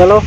चलो।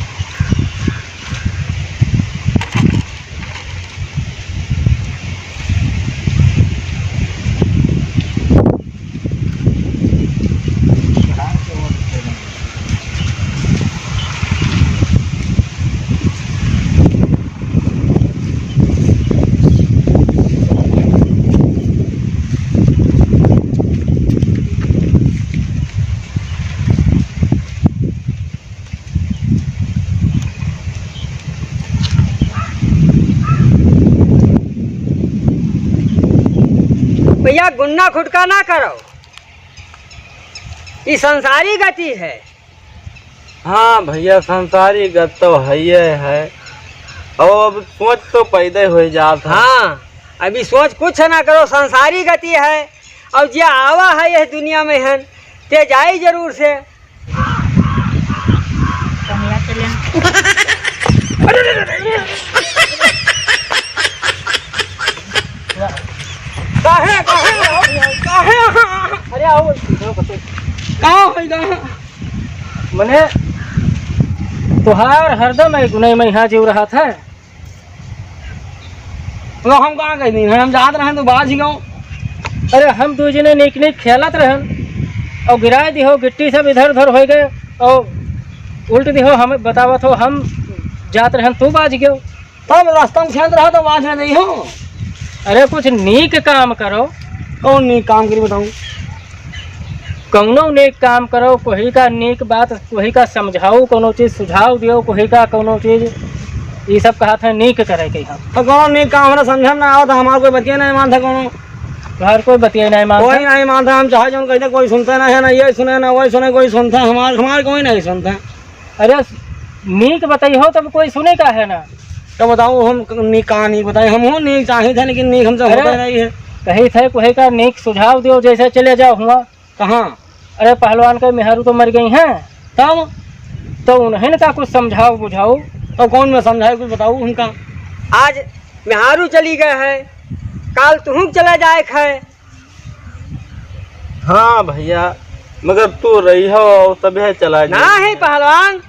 भैया गुन्ना खुटका ना करो, ये संसारी गति है। हाँ भैया संसारी गति तो है और अब सोच तो पैदा हो जाता। हाँ अभी सोच कुछ ना करो, संसारी गति है। और जो आवा है यह दुनिया में है ते जाए जरूर से। अरे आओ कहाँ है मने तुहार हरदम एक गुनाह में यहाँ जीव रहा था। तो हम कहाँ गए नहीं, हम जात रहे तो बाज ही गाँव। अरे हम दो जने निक निक खेलत रहन और गिराए दिहो, गिट्टी सब इधर उधर हो गए और उल्ट दिहो हमें बतावत हो, हम जात रहन तू बाज गयो। तब रास्ता में खेल रहा तो बाज नहीं हो। अरे कुछ नीक काम करो। कौन नीक काम करी बताऊँ? कौनो नेक काम करो, कोई का नेक बात कोई का समझाओ, कोनो चीज़ सुझाव दियो, कोई का कोनो चीज़ ये सब कहा था नीक करे के। हम तो कौन नीक काम हमारा समझ में आओ तो हमारा कोई बतिया नहीं मानता, कोनो हर कोई बतिया नहीं मानता, कोई नहीं मानता। हम चाहे जो कहते कोई सुनता नहीं है, ना ये सुने ना वही सुने, कोई सुनता हमारे कोई नहीं सुनता। अरे नीक बताई हो तब कोई सुने का है ना। तो बताऊँ हम नीक कहाँ नीक बताए, हम हो नीक चाहिए थे लेकिन नीक हमसे होता नहीं है। कही थे कोई का नीक सुझाव दियो, जैसे चले जाओ हुआ। कहाँ? अरे पहलवान के मेहरू तो मर गई हैं, तब तो उन्हें का कुछ समझाओ बुझाओ। तो कौन मैं समझाए कुछ बताऊँ उनका। आज मेहारू चली गए है, काल तुम चला जाए है। हाँ भैया मगर तू रही हो तभी चला ना है पहलवान,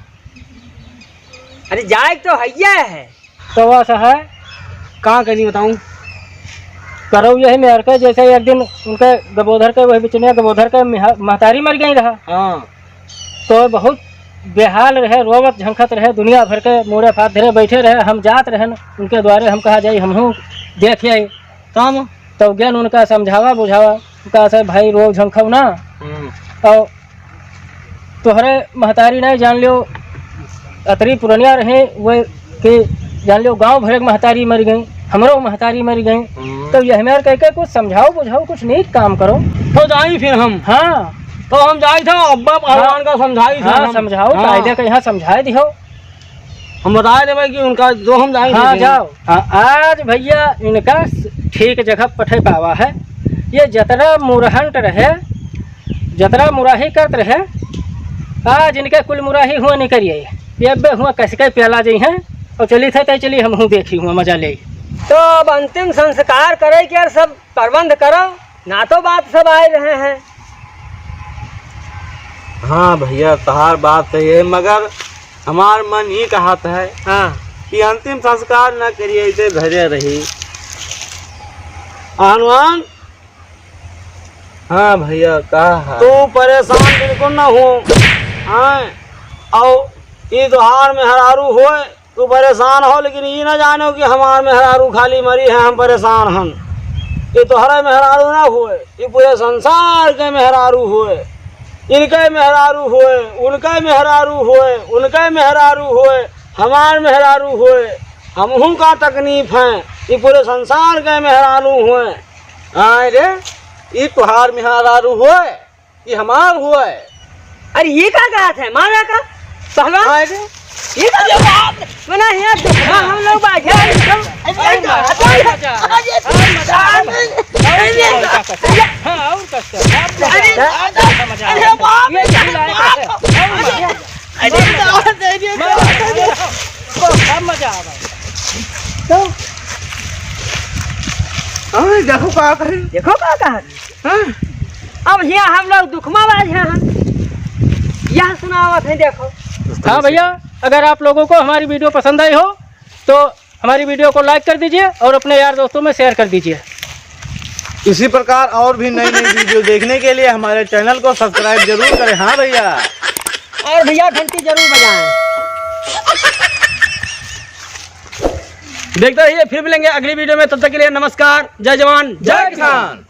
अरे जाए तो है। तो वैसा है कहाँ कहीं बताऊँ। करो यही मेहर के, जैसे एक दिन उनके गबोधर के वही बिचनिया गबोधर के महतारी मर गई रहा। हाँ तो बहुत बेहाल रहे, रोवत झंखत रहे, दुनिया भर के मोड़े फात धरे बैठे रहे। हम जात रहे उनके द्वारे, हम कहा जाई हमहूँ देख आई। तब तो ज्ञान उनका समझावा बुझावा, उनका से भाई रो झंखव ना और तोहरे महतारी नहीं जान लियो, अतरी पुरनिया रहे वो कि जान लियो गांव भर के महतारी मर गई, हमरो महतारी मर गई। तो यह मेरे कह के कुछ समझाओ बुझाओ, कुछ नीक काम करो। तो जाई फिर हम। हाँ तो हम जाई थे अब्बा पहलवान का समझाई थे। हाँ समझाओ, कायदे का यहाँ समझाए दिहो, हम बताए देवे कि उनका जो हम जाए। हाँ जाओ। हाँ आज भैया इनका ठीक जगह पठे पावा है। ये जतरा मुरहंट रहे, जतरा मुराही करत रहे, आज इनके कुल मुराही हुआ नहीं करिए। ये अब हुआ कैसे प्याला जी हैं और चली थे तो चली हम देखी हुआ मजा ले। तो अब अंतिम संस्कार करे के सब प्रबंध करो ना, तो बात सब आए रहे हैं। हाँ भैया तहार बात सही है, मगर हमार मन ये कहता है हाँ कि अंतिम संस्कार न करिए, इसे घरे रही। हनुमान हाँ भैया कहा तू परेशान बिल्कुल न हो। हाँ और ये त्योहार में हरारू हो, तू परेशान हो, लेकिन ये ना जानो कि हमार में हरारू खाली मरी है, हम परेशान हम। ये तोहरा मेहरारू ना हुए, ये पूरे संसार के मेहरारू हुए। इनके मेहरारू हुए, उनके मेहरारू हुए, उनके मेहरारू हुए, हमार मेहरारू हुए। हमहू का तकलीफ है, ये पूरे संसार के मेहरारू हुए। हाँ रे ये तुहार मेहरारू हुए, ये हमार हुए। अरे ये क्या कहा था मारा का पहलवान? हाँ रे ये क्या बात बना है हम लोग बैठे देखो क्या करे, देखो क्या कहा। अब यहाँ हम लोग दुखमा बाज हैं, यह सुनावत है देखो। हाँ भैया अगर आप लोगों को हमारी वीडियो पसंद आई हो तो हमारी वीडियो को लाइक कर दीजिए और अपने यार दोस्तों में शेयर कर दीजिए। इसी प्रकार और भी नई नई वीडियो देखने के लिए हमारे चैनल को सब्सक्राइब जरूर करें। हाँ भैया, और भैया घंटी जरूर बजाएं। देखते रहिए, फिर मिलेंगे अगली वीडियो में। तब तक के लिए नमस्कार। जय जवान जय किसान।